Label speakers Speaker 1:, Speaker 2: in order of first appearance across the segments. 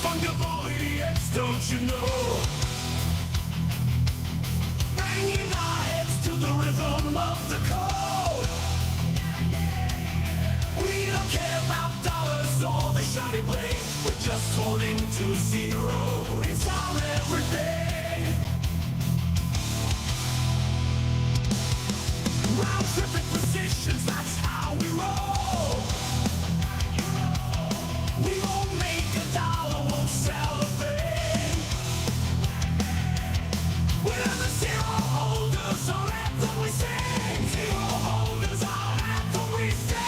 Speaker 1: Non-fungible idiots, don't you know? Banging our heads to the rhythm of the code. We don't care about dollars or the shiny blade. We're just holding to zero. It's our everything. Round tripping positions, that's how we roll. We won't make a dollar, won't sell a thing. We're the zero holders, our anthem we sing. Zero holders, our anthem we sing.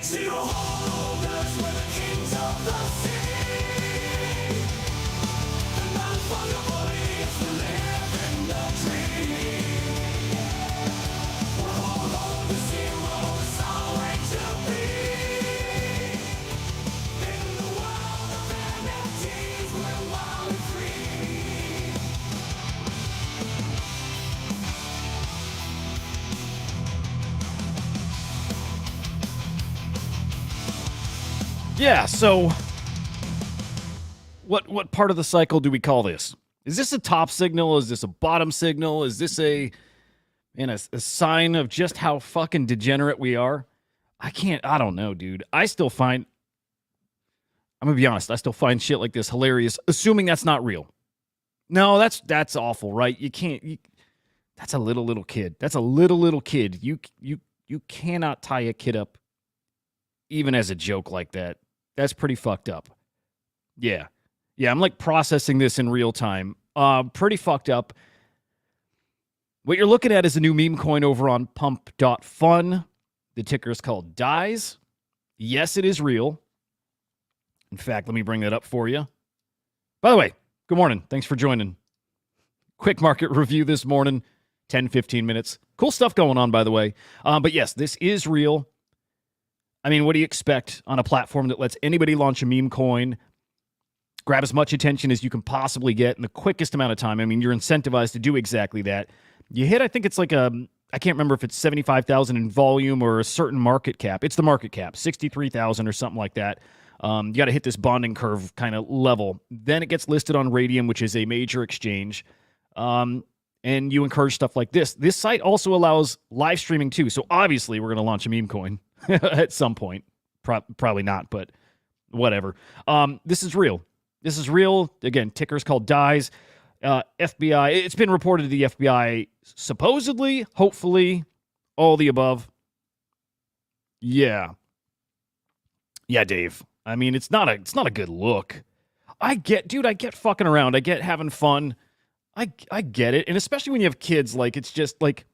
Speaker 1: Zero holders, we're the kings of the sea. The non-fungible idiots, we live in the dream. We're all over the zero, it's our way to be. In the world of NFTs, we're wild and free.
Speaker 2: Yeah, so what part of the cycle do we call this? Is this a top signal? Is this a bottom signal? Is this a sign of just how fucking degenerate we are? I don't know, dude. I'm going to be honest, I still find shit like this hilarious, assuming that's not real. No, that's awful, right? That's a little kid. That's a little kid. You cannot tie a kid up even as a joke like that. That's pretty fucked up. Yeah, I'm like processing this in real time. Pretty fucked up. What you're looking at is a new meme coin over on pump.fun. The ticker is called DIES. Yes, it is real. In fact, let me bring that up for you. By the way, good morning. Thanks for joining. Quick market review this morning, 10, 15 minutes. Cool stuff going on, by the way. But yes, this is real. I mean, what do you expect on a platform that lets anybody launch a meme coin, grab as much attention as you can possibly get in the quickest amount of time? I mean, you're incentivized to do exactly that. You hit, I think it's like I can't remember if it's 75,000 in volume or a certain market cap. It's the market cap, 63,000 or something like that. You got to hit this bonding curve kind of level. Then it gets listed on Radium, which is a major exchange. And you encourage stuff like this. This site also allows live streaming too. So obviously we're going to launch a meme coin at some point. Probably not, but whatever. This is real. This is real. Again, ticker's called DIES. FBI, it's been reported to the FBI, supposedly, hopefully, all the above. Yeah, Dave. I mean, it's not a good look. I get fucking around. I get having fun. I get it. And especially when you have kids, like, it's just like,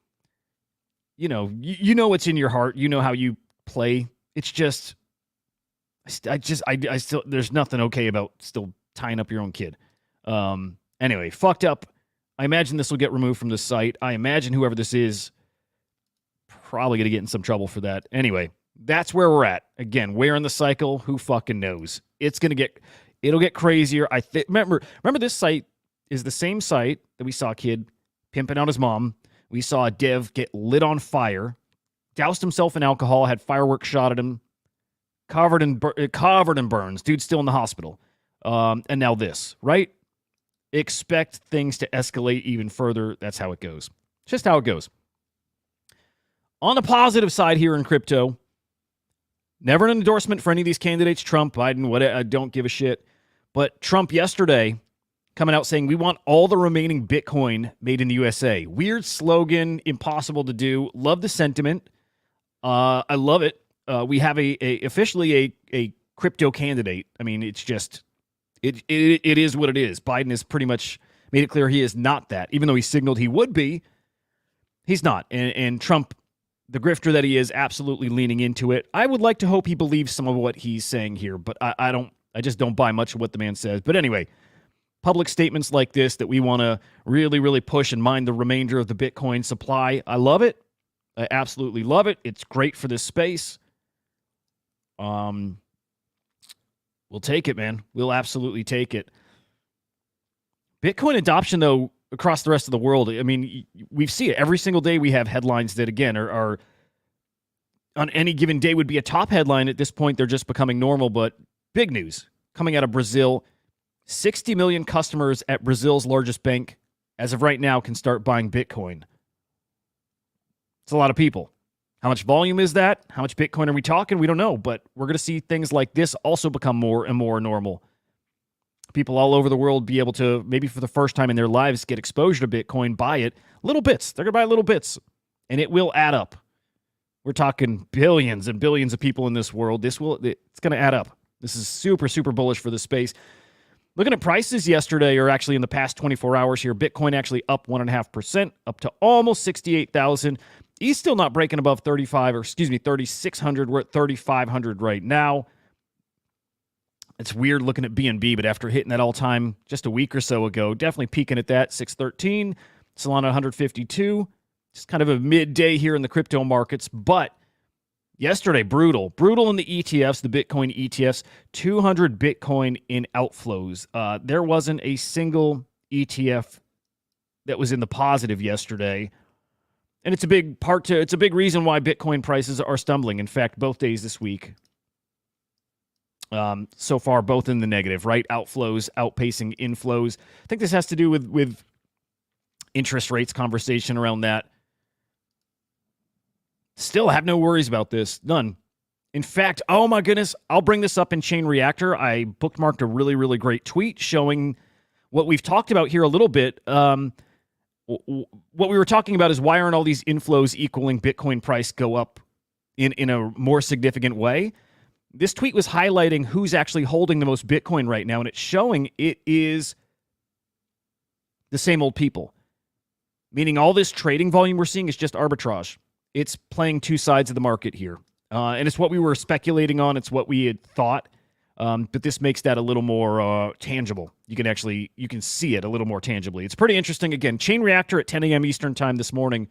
Speaker 2: you know what's in your heart. You know how you play. It's just, I still, there's nothing okay about still tying up your own kid. Anyway, fucked up. I imagine this will get removed from the site. I imagine whoever this is probably going to get in some trouble for that. Anyway, that's where we're at. Again, where in the cycle? Who fucking knows? It'll get crazier. Remember this site is the same site that we saw a kid pimping out his mom. We saw a dev get lit on fire, doused himself in alcohol, had fireworks shot at him, covered in burns. Dude's still in the hospital. And now this, right? Expect things to escalate even further. That's how it goes. Just how it goes. On the positive side here in crypto, never an endorsement for any of these candidates, Trump, Biden, whatever, I don't give a shit. But Trump yesterday coming out saying we want all the remaining Bitcoin made in the USA. Weird slogan, impossible to do. Love the sentiment. I love it. We have officially a crypto candidate. I mean, it's just... It is what it is. Biden has pretty much made it clear he is not that. Even though he signaled he would be, he's not. And Trump, the grifter that he is, absolutely leaning into it. I would like to hope he believes some of what he's saying here, but I just don't buy much of what the man says. But anyway, public statements like this that we want to really, really push and mine the remainder of the Bitcoin supply. I love it. I absolutely love it. It's great for this space. We'll take it, man. We'll absolutely take it. Bitcoin adoption, though, across the rest of the world, I mean, we see it every single day. We have headlines that, again, are on any given day would be a top headline. At this point, they're just becoming normal, but big news coming out of Brazil. 60 million customers at Brazil's largest bank, as of right now, can start buying Bitcoin. It's a lot of people. How much volume is that? How much Bitcoin are we talking? We don't know, but we're going to see things like this also become more and more normal. People all over the world be able to, maybe for the first time in their lives, get exposure to Bitcoin, buy it. Little bits. They're going to buy little bits, and it will add up. We're talking billions and billions of people in this world. It's going to add up. This is super, super bullish for the space. Looking at prices yesterday, or actually in the past 24 hours here, Bitcoin actually up 1.5%, up to almost 68,000. He's still not breaking above 3,600. We're at 3,500 right now. It's weird looking at BNB, but after hitting that all-time just a week or so ago, definitely peaking at that, 613. Solana 152. Just kind of a midday here in the crypto markets, but yesterday, brutal in the ETFs, the Bitcoin ETFs, 200 Bitcoin in outflows. There wasn't a single ETF that was in the positive yesterday. And it's a big reason why Bitcoin prices are stumbling. In fact, both days this week, so far, both in the negative, right? Outflows outpacing inflows. I think this has to do with interest rates conversation around that. Still have no worries about this. None. In fact, oh my goodness, I'll bring this up in Chain Reactor. I bookmarked a really, really great tweet showing what we've talked about here a little bit. What we were talking about is why aren't all these inflows equaling Bitcoin price go up in a more significant way? This tweet was highlighting who's actually holding the most Bitcoin right now, and it's showing it is the same old people. Meaning all this trading volume we're seeing is just arbitrage. It's playing two sides of the market here. And it's what we were speculating on. It's what we had thought. But this makes that a little more tangible. You can see it a little more tangibly. It's pretty interesting. Again, Chain Reactor at 10 a.m. Eastern time this morning.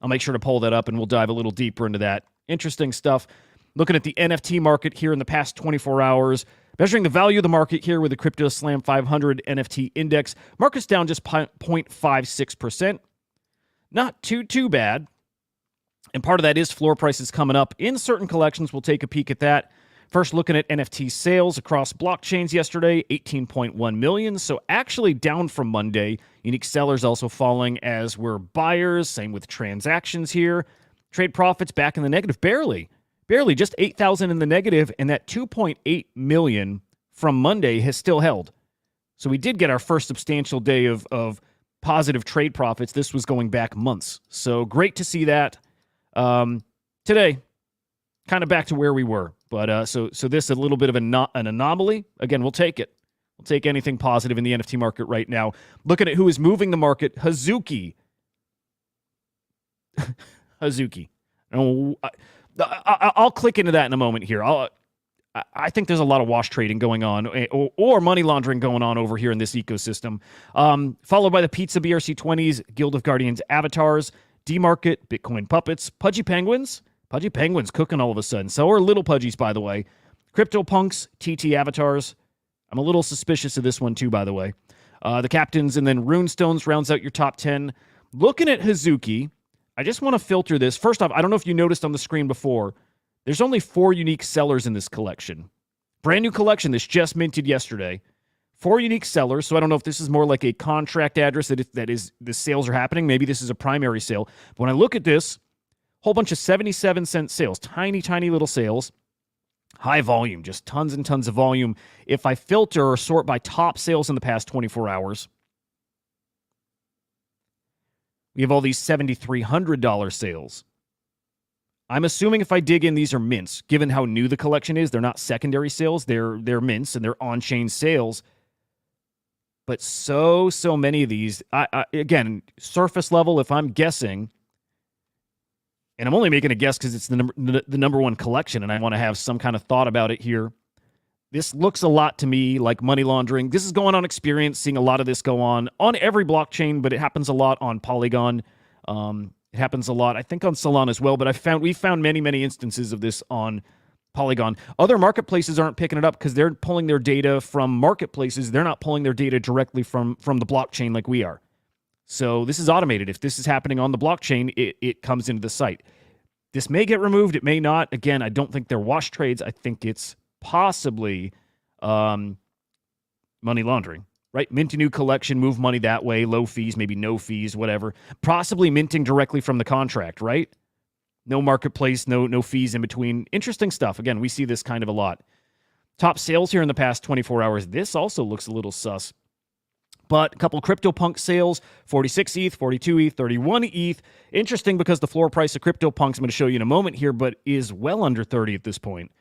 Speaker 2: I'll make sure to pull that up and we'll dive a little deeper into that. Interesting stuff. Looking at the NFT market here in the past 24 hours. Measuring the value of the market here with the Crypto Slam 500 NFT index. Market's down just 0.56%. Not too bad. And part of that is floor prices coming up in certain collections. We'll take a peek at that. First, looking at NFT sales across blockchains yesterday, 18.1 million. So actually down from Monday. Unique sellers also falling as were buyers. Same with transactions here. Trade profits back in the negative. Barely, just 8,000 in the negative. And that 2.8 million from Monday has still held. So we did get our first substantial day of positive trade profits. This was going back months. So great to see that. Today, kind of back to where we were. But so this is a little bit of an anomaly. Again, we'll take it. We'll take anything positive in the NFT market right now. Looking at who is moving the market, Hazuki. Hazuki. I'll click into that in a moment here. I think there's a lot of wash trading going on or money laundering going on over here in this ecosystem. Followed by the Pizza BRC20s, Guild of Guardians avatars, D-Market, Bitcoin puppets, Pudgy penguins. Pudgy penguins cooking all of a sudden. So are little Pudgies, by the way. CryptoPunks, TT avatars. I'm a little suspicious of this one too, by the way. The captains and then Runestones rounds out your top 10. Looking at Hazuki, I just want to filter this. First off, I don't know if you noticed on the screen before, there's only 4 unique sellers in this collection. Brand new collection that's just minted yesterday. 4 unique sellers, so I don't know if this is more like a contract address that is the sales are happening. Maybe this is a primary sale. But when I look at this, whole bunch of 77-cent sales, tiny little sales, high volume, just tons and tons of volume. If I filter or sort by top sales in the past 24 hours, we have all these $7,300 sales. I'm assuming if I dig in, these are mints. Given how new the collection is, they're not secondary sales. They're mints and they're on-chain sales. But so many of these, again, surface level, if I'm guessing, and I'm only making a guess because it's the number one collection and I want to have some kind of thought about it here. This looks a lot to me like money laundering. This is going on experience, seeing a lot of this go on every blockchain, but it happens a lot on Polygon. It happens a lot, I think, on Solana as well, but we found many instances of this on Polygon. Other marketplaces aren't picking it up because they're pulling their data from marketplaces. They're not pulling their data directly from the blockchain like we are. So this is automated. If this is happening on the blockchain, it comes into the site. This may get removed. It may not. Again, I don't think they're wash trades. I think it's possibly money laundering, right? Mint a new collection, move money that way, low fees, maybe no fees, whatever. Possibly minting directly from the contract, right? No marketplace, no fees in between. Interesting stuff. Again, we see this kind of a lot. Top sales here in the past 24 hours. This also looks a little sus. But a couple CryptoPunk sales, 46 ETH, 42 ETH, 31 ETH. Interesting because the floor price of CryptoPunks, I'm going to show you in a moment here, but is well under 30 at this point.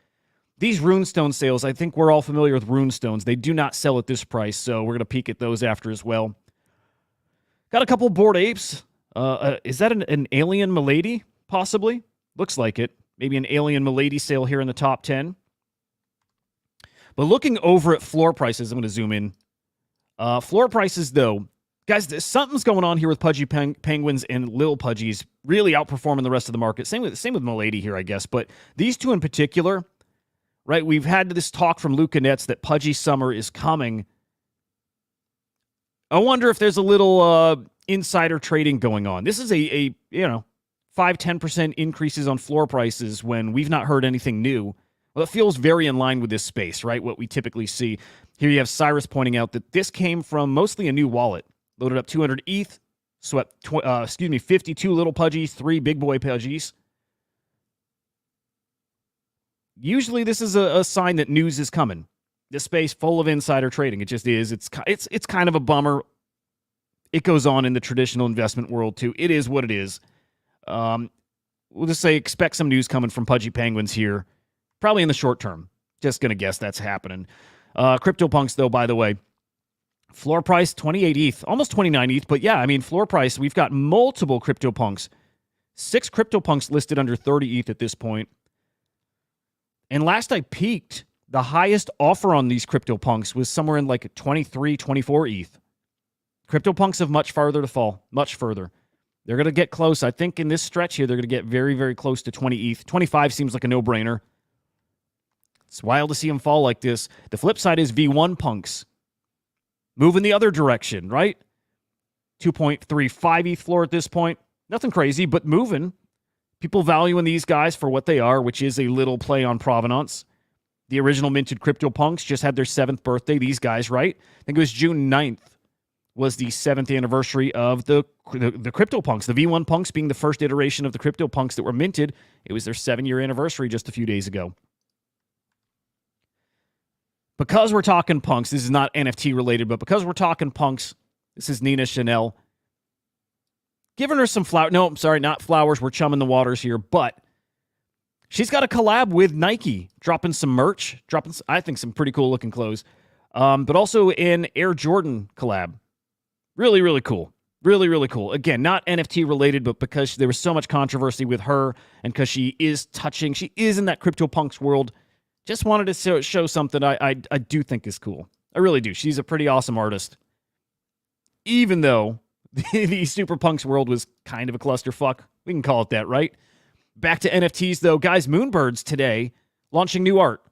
Speaker 2: These runestone sales, I think we're all familiar with runestones. They do not sell at this price, so we're going to peek at those after as well. Got a couple Bored Apes. Is that an alien Milady, possibly? Looks like it. Maybe an alien Milady sale here in the top 10. But looking over at floor prices, I'm going to zoom in. Floor prices, though, guys, something's going on here with Pudgy Penguins and Lil Pudgies really outperforming the rest of the market. Same with Milady here, I guess. But these two in particular, right? We've had this talk from Luca Nets that Pudgy Summer is coming. I wonder if there's a little insider trading going on. This is a 5-10% increases on floor prices when we've not heard anything new. Well, it feels very in line with this space, right? What we typically see. Here you have Cyrus pointing out that this came from mostly a new wallet. Loaded up 200 ETH, swept 52 little Pudgies, 3 big boy Pudgies. Usually this is a sign that news is coming. This space full of insider trading. It just is. It's kind of a bummer. It goes on in the traditional investment world too. It is what it is. We'll just say expect some news coming from Pudgy Penguins here. Probably in the short term. Just going to guess that's happening. CryptoPunks, though, by the way. Floor price, 28 ETH. Almost 29 ETH. But yeah, I mean, floor price, we've got multiple CryptoPunks. 6 CryptoPunks listed under 30 ETH at this point. And last I peeked, the highest offer on these CryptoPunks was somewhere in like 23, 24 ETH. CryptoPunks have much farther to fall. Much further. They're going to get close. I think in this stretch here, they're going to get very, very close to 20 ETH. 25 seems like a no-brainer. It's wild to see them fall like this. The flip side is V1 punks. Moving the other direction, right? 2.35 ETH floor at this point. Nothing crazy, but moving. People valuing these guys for what they are, which is a little play on provenance. The original minted CryptoPunks just had their 7th birthday. These guys, right? I think it was June 9th was the 7th anniversary of the CryptoPunks. The V1 punks being the first iteration of the CryptoPunks that were minted. It was their 7-year anniversary just a few days ago. Because we're talking punks, this is not NFT related, but because we're talking punks, this is Nina Chanel. Giving her some flowers. No, I'm sorry, not flowers. We're chumming the waters here, but she's got a collab with Nike, dropping some merch, I think, some pretty cool looking clothes, but also an Air Jordan collab. Really, really cool. Really, really cool. Again, not NFT related, but because there was so much controversy with her and because she is in that CryptoPunks world. Just wanted to show something I do think is cool. I really do. She's a pretty awesome artist. Even though the Super Punks world was kind of a clusterfuck. We can call it that, right? Back to NFTs, though. Guys, Moonbirds today launching new art.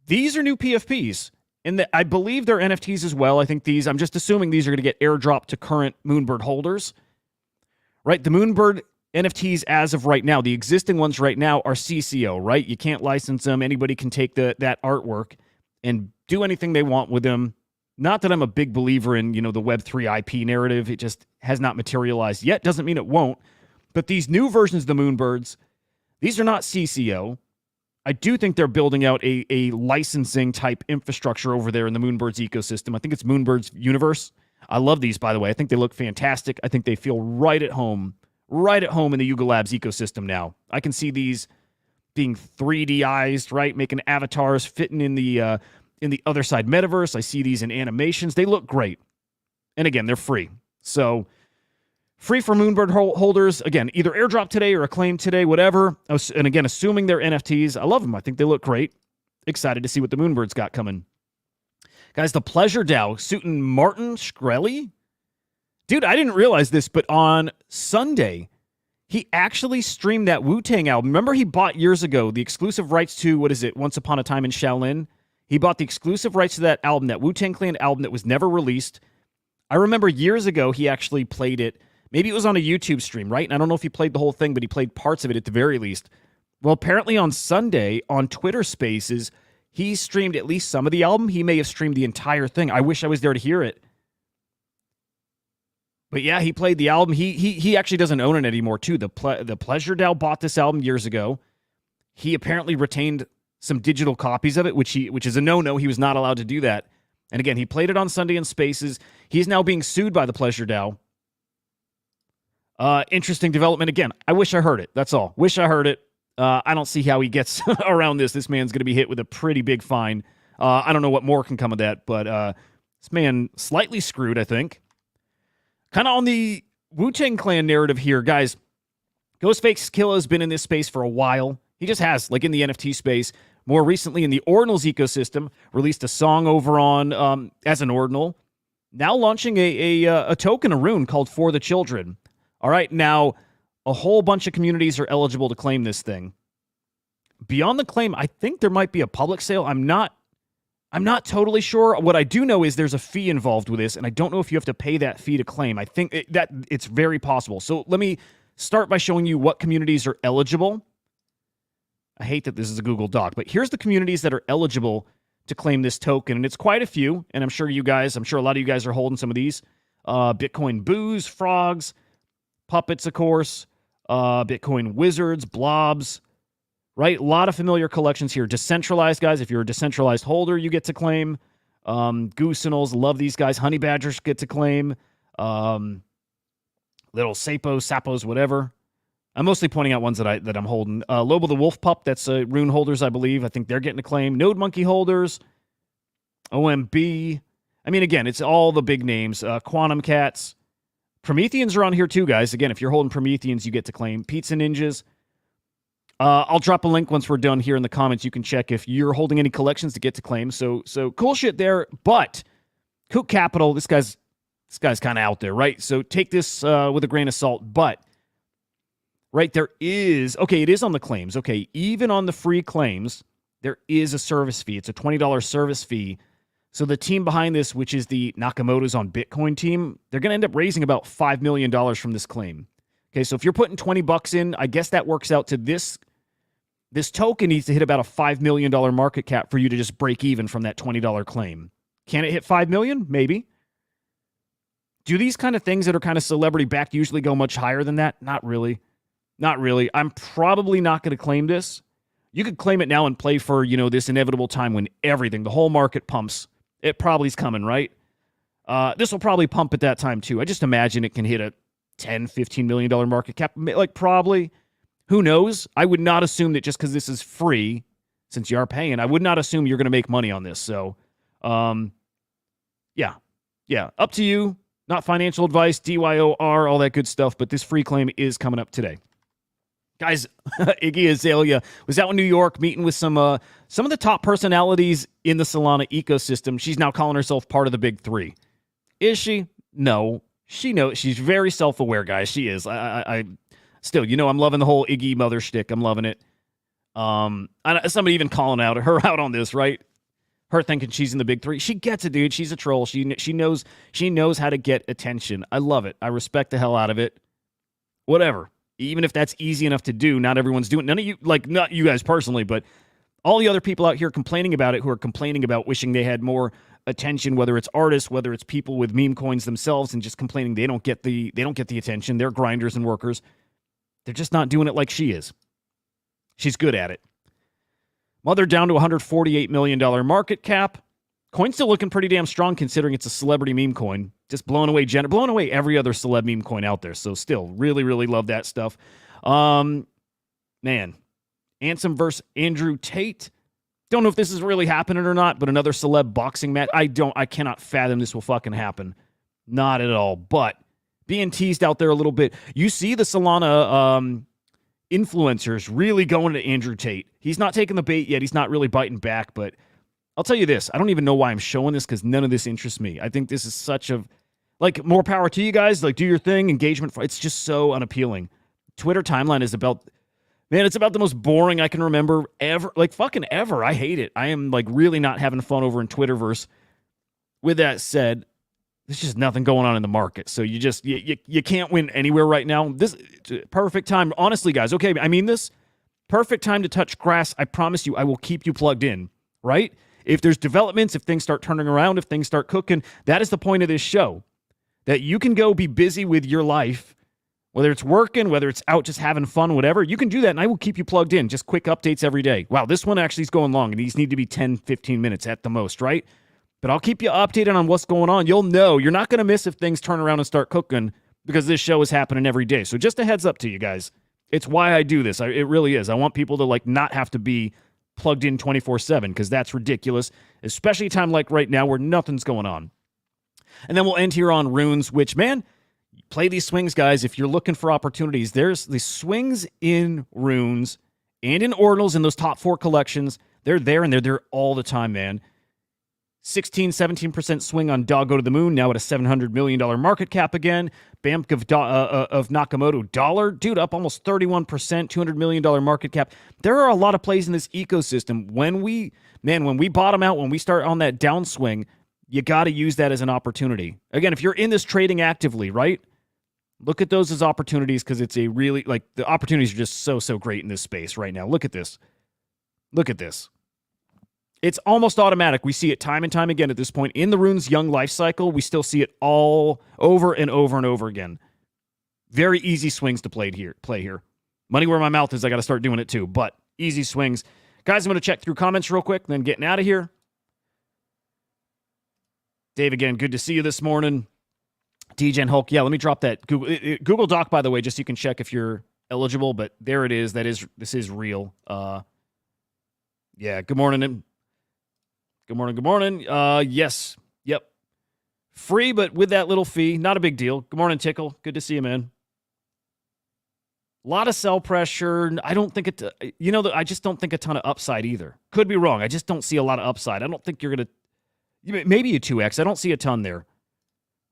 Speaker 2: These are new PFPs. And I believe they're NFTs as well. I think I'm just assuming these are going to get airdropped to current Moonbird holders. Right? The Moonbird NFTs as of right now, the existing ones right now are CCO, right? You can't license them. Anybody can take that artwork and do anything they want with them. Not that I'm a big believer in, the Web3 IP narrative. It just has not materialized yet. Doesn't mean it won't. But these new versions of the Moonbirds, these are not CCO. I do think they're building out a licensing type infrastructure over there in the Moonbirds ecosystem. I think it's Moonbirds Universe. I love these, by the way. I think they look fantastic. I think they feel right at home in the Yuga Labs ecosystem now. I can see these being 3Dized, right? Making avatars fitting in the other side metaverse. I see these in animations. They look great. And again, they're free. So free for Moonbird holders. Again, either airdrop today or acclaim today, whatever. And again, assuming they're NFTs. I love them. I think they look great. Excited to see what the Moonbirds got coming. Guys, the Pleasure DAO suiting Martin Shkreli. Dude, I didn't realize this, but on Sunday, he actually streamed that Wu-Tang album. Remember he bought years ago the exclusive rights to, Once Upon a Time in Shaolin? He bought the exclusive rights to that album, that Wu-Tang Clan album that was never released. I remember years ago he actually played it Maybe it was on a YouTube stream, right? And I don't know if he played the whole thing, but he played parts of it at the very least. Well, apparently on Sunday on Twitter Spaces, he streamed at least some of the album. He may have streamed the entire thing. I wish I was there to hear it. But yeah, he played the album. He actually doesn't own it anymore, too. The Pleasure DAO bought this album years ago. He apparently retained some digital copies of it, which is a no-no. He was not allowed to do that. And again, he played it on Sunday in Spaces. He's now being sued by the Pleasure DAO. Interesting development. Again, I wish I heard it. That's all. Wish I heard it. I don't see how he gets around this. This man's going to be hit with a pretty big fine. I don't know what more can come of that, but this man slightly screwed, I think. Kind of on the Wu-Tang Clan narrative here, guys. Ghostface Killah has been in this space for a while. He just has, like in the NFT space. More recently in the Ordinals ecosystem, released a song over on as an Ordinal. Now launching a token, a rune called For the Children. All right, now a whole bunch of communities are eligible to claim this thing. Beyond the claim, I think there might be a public sale. I'm not totally sure. What I do know is there's a fee involved with this, and I don't know if you have to pay that fee to claim. I think that it's very possible. So let me start by showing you what communities are eligible. I hate that this is a Google Doc, but here's the communities that are eligible to claim this token, and it's quite a few, and I'm sure a lot of you guys are holding some of these. Bitcoin Boos, Frogs, Puppets, of course, Bitcoin Wizards, Blobs, right? A lot of familiar collections here. Decentralized, guys. If you're a decentralized holder, you get to claim. Goosenals, love these guys. Honey Badgers get to claim. Little Sapos, whatever. I'm mostly pointing out ones that I'm holding. Lobo the Wolf Pup, that's rune holders, I believe. I think they're getting a claim. Node Monkey holders. OMB. I mean, again, it's all the big names. Quantum Cats. Prometheans are on here too, guys. Again, if you're holding Prometheans, you get to claim. Pizza Ninjas. I'll drop a link once we're done here in the comments. You can check if you're holding any collections to get to claim. So cool shit there. But Kook Capital, this guy's kind of out there, right? So take this with a grain of salt. But right, it is on the claims. Okay, even on the free claims, there is a service fee. It's a $20 service fee. So the team behind this, which is the Nakamoto's on Bitcoin team, they're going to end up raising about $5 million from this claim. Okay, so if you're putting $20 in, I guess that works out to this token needs to hit about a $5 million market cap for you to just break even from that $20 claim. Can it hit $5 million? Maybe. Do these kind of things that are kind of celebrity backed usually go much higher than that? Not really. Not really. I'm probably not going to claim this. You could claim it now and play for, this inevitable time when the whole market pumps. It probably is coming, right? This will probably pump at that time too. I just imagine it can hit a $10, $15 million market cap. Like probably. Who knows? I would not assume that just because this is free, since you are paying, I would not assume you're going to make money on this. So, yeah. Up to you. Not financial advice, DYOR, all that good stuff. But this free claim is coming up today. Guys, Iggy Azalea was out in New York meeting with some of the top personalities in the Solana ecosystem. She's now calling herself part of the big three. Is she? No. She knows. She's very self-aware, guys. She is. I still, I'm loving the whole Iggy mother shtick. I'm loving it. Somebody even calling her out on this, right? Her thinking she's in the big three. She gets it, dude. She's a troll. She knows how to get attention. I love it. I respect the hell out of it. Whatever. Even if that's easy enough to do, not everyone's doing it. None of you, not you guys personally, but all the other people out here complaining about it, who are complaining about wishing they had more attention, whether it's artists, whether it's people with meme coins themselves, and just complaining they don't get the attention. They're grinders and workers. They're just not doing it like she is. She's good at it. Mother down to $148 million market cap. Coin's still looking pretty damn strong considering it's a celebrity meme coin. Just blowing away every other celeb meme coin out there. So still, really, really love that stuff. Man, Ansem versus Andrew Tate. Don't know if this is really happening or not, but another celeb boxing match. I cannot fathom this will fucking happen. Not at all. But being teased out there a little bit. You see the Solana influencers really going to Andrew Tate. He's not taking the bait yet. He's not really biting back, but I'll tell you this. I don't even know why I'm showing this because none of this interests me. I think this is such a, more power to you guys. Do your thing, engagement. It's just so unappealing. Twitter timeline is about, it's about the most boring I can remember ever. Fucking ever. I hate it. I am really not having fun over in Twitterverse. With that said, there's just nothing going on in the market. So you can't win anywhere right now. This perfect time. Honestly, guys, okay, I mean this. Perfect time to touch grass. I promise you, I will keep you plugged in, right? If there's developments, if things start turning around, if things start cooking, that is the point of this show. That you can go be busy with your life, whether it's working, whether it's out just having fun, whatever. You can do that, and I will keep you plugged in. Just quick updates every day. Wow, this one actually is going long, and these need to be 10, 15 minutes at the most, right? But I'll keep you updated on what's going on. You'll know. You're not going to miss if things turn around and start cooking because this show is happening every day. So just a heads up to you guys. It's why I do this. It really is. I want people to not have to be plugged in 24/7 because that's ridiculous, especially a time like right now where nothing's going on. And then we'll end here on runes, which, man, play these swings, guys. If you're looking for opportunities, there's the swings in runes and in ordinals in those top 4 collections. They're there, and they're there all the time, man. 16, 17% swing on Doggo to the Moon, now at a $700 million market cap again. Bamk of Nakamoto dollar, dude, up almost 31%, $200 million market cap. There are a lot of plays in this ecosystem. When we bottom out, when we start on that downswing, you got to use that as an opportunity. Again, if you're in this trading actively, right? Look at those as opportunities because it's a really, the opportunities are just so great in this space right now. Look at this. Look at this. It's almost automatic. We see it time and time again at this point. In the rune's young life cycle, we still see it all over and over and over again. Very easy swings to play here. Money where my mouth is, I got to start doing it too. But easy swings. Guys, I'm going to check through comments real quick, then getting out of here. Dave, again, good to see you this morning. DJ and Hulk, yeah, let me drop that Google Doc, by the way, just so you can check if you're eligible. But there it is. This is real. Yeah, good morning. Good morning. Yes. Yep. Free, but with that little fee. Not a big deal. Good morning, Tickle. Good to see you, man. A lot of sell pressure. I don't think I just don't think a ton of upside either. Could be wrong. I just don't see a lot of upside. I don't think you're going to, maybe a 2X. I don't see a ton there.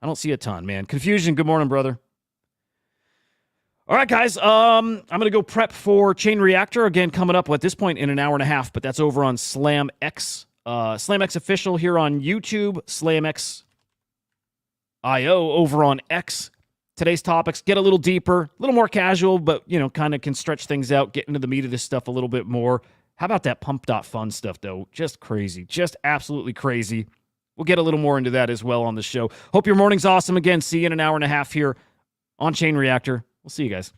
Speaker 2: I don't see a ton, man. Confusion. Good morning, brother. All right, guys. I'm going to go prep for Chain Reactor again coming up at this point in an hour and a half, but that's over on Slam X. Slam X Official here on YouTube. Slam X IO over on X. Today's topics get a little deeper, a little more casual, but, kind of can stretch things out, get into the meat of this stuff a little bit more. How about that pump.fun stuff, though? Just crazy. Just absolutely crazy. We'll get a little more into that as well on the show. Hope your morning's awesome. Again, see you in an hour and a half here on Chain Reactor. We'll see you guys.